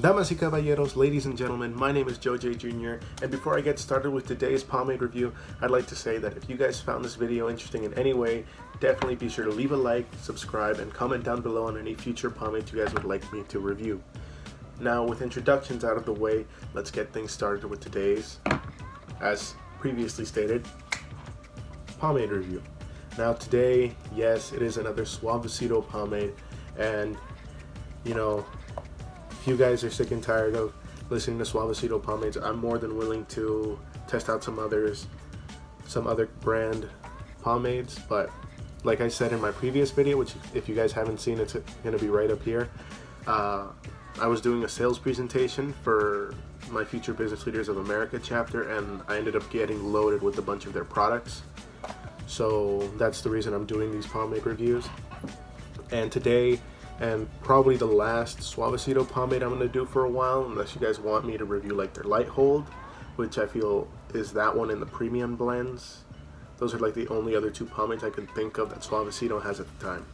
Damas y caballeros, ladies and gentlemen, my name is Joe J. Jr. And before I get started with today's pomade review, I'd like to say that if you guys found this video interesting in any way, definitely be sure to leave a like, subscribe, and comment down below on any future pomades you guys would like me to review. Now, with introductions out of the way, let's get things started with today's, as previously stated, pomade review. Now today, yes, it is another Suavecito pomade, and you know, if you guys are sick and tired of listening to Suavecito pomades, I'm more than willing to test out some other brand pomades. But like I said in my previous video, which if you guys haven't seen, it's gonna be right up here. I was doing a sales presentation for my Future Business Leaders of America chapter, and I ended up getting loaded with a bunch of their products. So that's the reason I'm doing these pomade reviews. And today, and probably the last Suavecito pomade I'm going to do for a while, unless you guys want me to review like their light hold, which I feel is that one in the premium blends. Those are like the only other two pomades I can think of that Suavecito has at the time.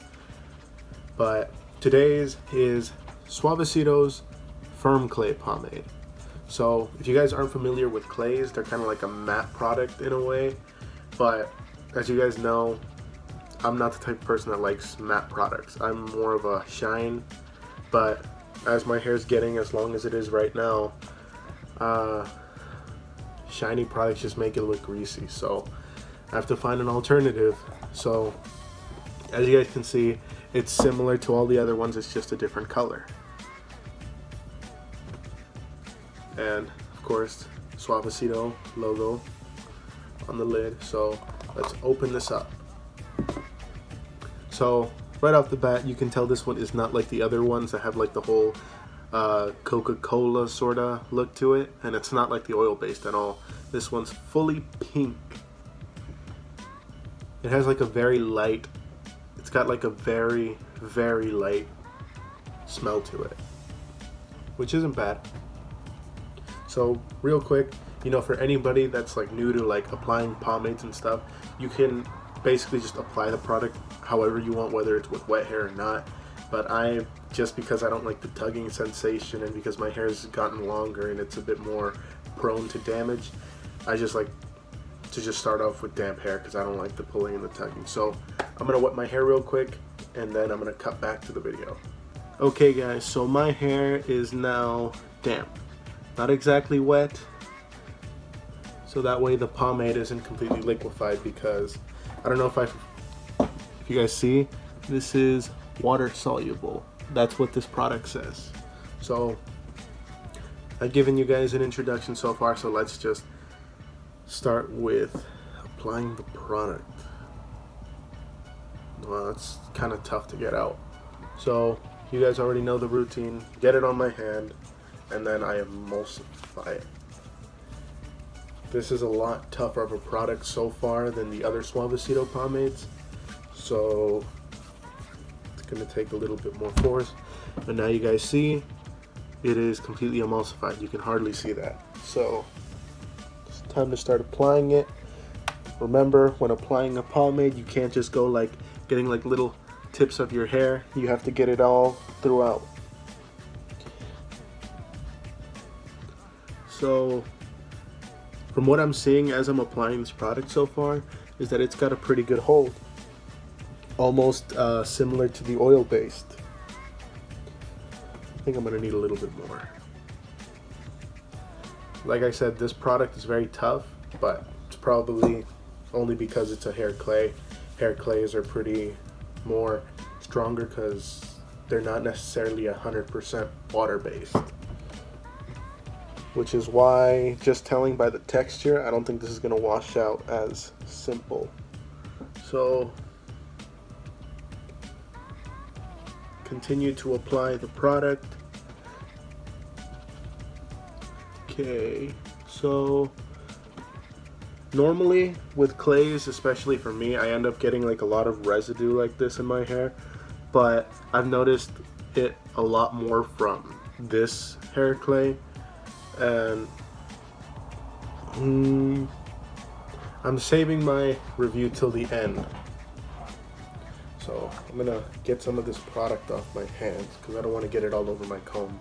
But today's is Suavecito's FIRME clay pomade. So if you guys aren't familiar with clays, they're kind of like a matte product in a way, but as you guys know, I'm not the type of person that likes matte products. I'm more of a shine, but as my hair's getting as long as it is right now, shiny products just make it look greasy, so I have to find an alternative. So as you guys can see, it's similar to all the other ones, it's just a different color. And of course, Suavecito logo on the lid. So let's open this up. So right off the bat, you can tell this one is not like the other ones that have like the whole Coca-Cola sort of look to it, and it's not like the oil based at all. This one's fully pink. It has like a very light, it's got like a very, very light smell to it, which isn't bad. So real quick, you know, for anybody that's like new to like applying pomades and stuff, you can basically just apply the product however you want, whether it's with wet hair or not. But just because I don't like the tugging sensation, and because my hair's gotten longer and it's a bit more prone to damage, I just like to just start off with damp hair because I don't like the pulling and the tugging. So I'm gonna wet my hair real quick, and then I'm gonna cut back to the video. Okay guys, so my hair is now damp. Not exactly wet, so that way the pomade isn't completely liquefied, because I don't know if you guys see, this is water soluble. That's what this product says. So I've given you guys an introduction so far, so let's just start with applying the product. Well, it's kind of tough to get out. So you guys already know the routine. Get it on my hand, and then I emulsify it. This is a lot tougher of a product so far than the other Suavecito pomades, so it's gonna take a little bit more force. But now you guys see, it is completely emulsified. You can hardly see that. So it's time to start applying it. Remember, when applying a pomade, you can't just go like getting like little tips of your hair. You have to get it all throughout. So from what I'm seeing as I'm applying this product so far, is that it's got a pretty good hold. Almost similar to the oil based. I think I'm gonna need a little bit more. Like I said, this product is very tough, but it's probably only because it's a hair clay. Hair clays are pretty more stronger because they're not necessarily 100% water based. Which is why, just telling by the texture, I don't think this is going to wash out as simple. So continue to apply the product. Okay, so normally with clays, especially for me, I end up getting like a lot of residue like this in my hair, but I've noticed it a lot more from this hair clay. And I'm saving my review till the end, so I'm gonna get some of this product off my hands because I don't want to get it all over my comb.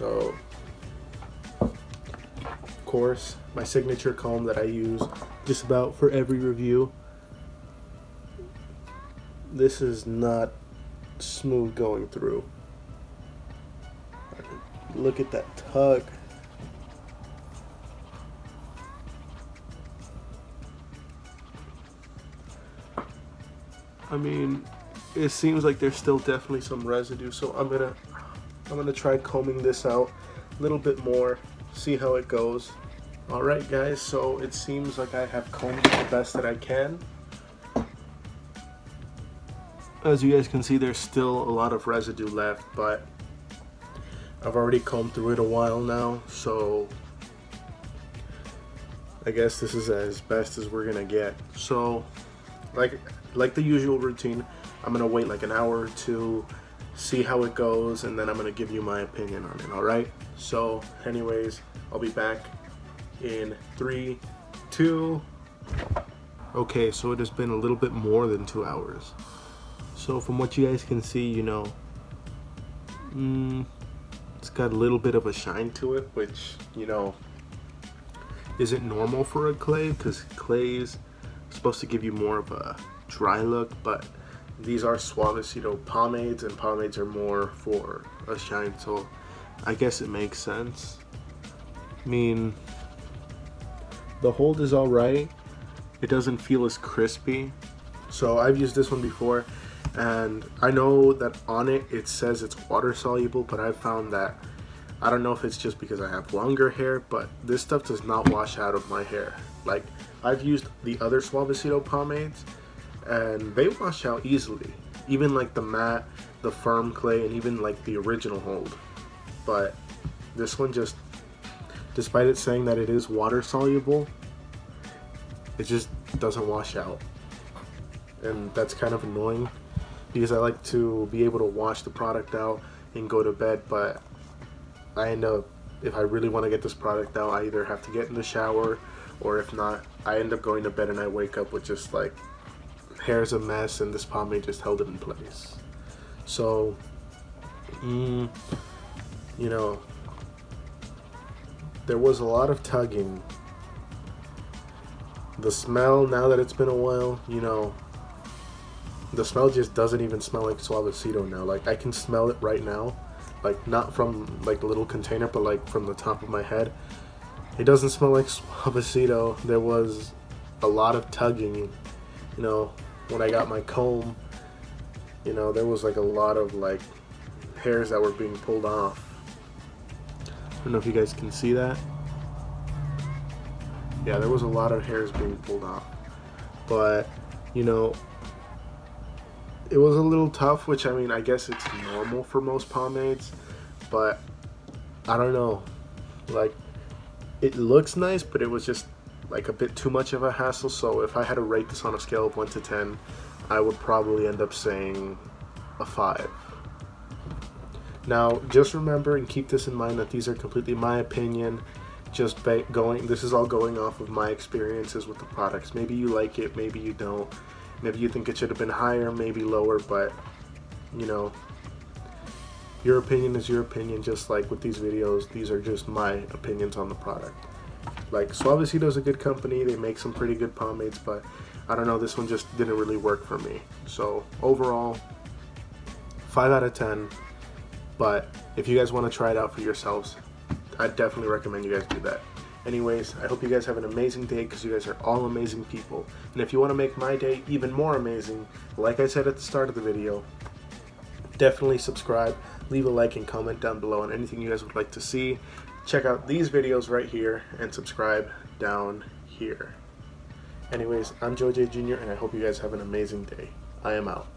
So, of course, my signature comb that I use just about for every review. This is not smooth going through. Look at that tug. I mean, it seems like there's still definitely some residue, so I'm gonna try combing this out a little bit more, see how it goes. All right, guys, so it seems like I have combed it the best that I can. As you guys can see, there's still a lot of residue left, but I've already combed through it a while now, so I guess this is as best as we're gonna get. So, like the usual routine, I'm gonna wait like an hour or two, see how it goes, and then I'm gonna give you my opinion on it. All right, so anyways, I'll be back in 3, 2. Okay, so it has been a little bit more than 2 hours. So from what you guys can see, you know, it's got a little bit of a shine to it, which, you know, isn't normal for a clay, because clay is supposed to give you more of a dry look, but these are Suavecito pomades, and pomades are more for a shine, so I guess it makes sense. I mean, the hold is alright. It doesn't feel as crispy. So I've used this one before, and I know that on it says it's water soluble, but I've found that, I don't know if it's just because I have longer hair, but this stuff does not wash out of my hair. Like, I've used the other Suavecito pomades and they wash out easily, even like the matte, the firm clay, and even like the original hold. But this one, just despite it saying that it is water soluble, it just doesn't wash out, and that's kind of annoying, because I like to be able to wash the product out and go to bed, but I end up, if I really want to get this product out, I either have to get in the shower, or if not, I end up going to bed and I wake up with just like hair's a mess, and this pomade just held it in place. So, you know, there was a lot of tugging. The smell, now that it's been a while, you know, the smell just doesn't even smell like Suavecito now. Like, I can smell it right now, like not from like the little container, but like from the top of my head. It doesn't smell like Suavecito. There was a lot of tugging, you know, when I got my comb, you know, there was like a lot of like hairs that were being pulled off. I don't know if you guys can see that. Yeah, there was a lot of hairs being pulled off, but you know, it was a little tough, which, I mean, I guess it's normal for most pomades, but I don't know, like, it looks nice, but it was just like a bit too much of a hassle. So if I had to rate this on a scale of 1 to 10, I would probably end up saying a 5. Now, just remember and keep this in mind that these are completely my opinion. Just this is all going off of my experiences with the products. Maybe you like it, maybe you don't. Maybe you think it should have been higher, maybe lower, but you know, your opinion is your opinion. Just like with these videos, these are just my opinions on the product. Like, Suavecito is a good company, they make some pretty good pomades, but I don't know, this one just didn't really work for me. So overall, 5 out of 10. But if you guys want to try it out for yourselves, I definitely recommend you guys do that. Anyways, I hope you guys have an amazing day, because you guys are all amazing people. And if you want to make my day even more amazing, like I said at the start of the video, definitely subscribe, leave a like, and comment down below on anything you guys would like to see. Check out these videos right here and subscribe down here. Anyways, I'm Joe J. Jr. and I hope you guys have an amazing day. I am out.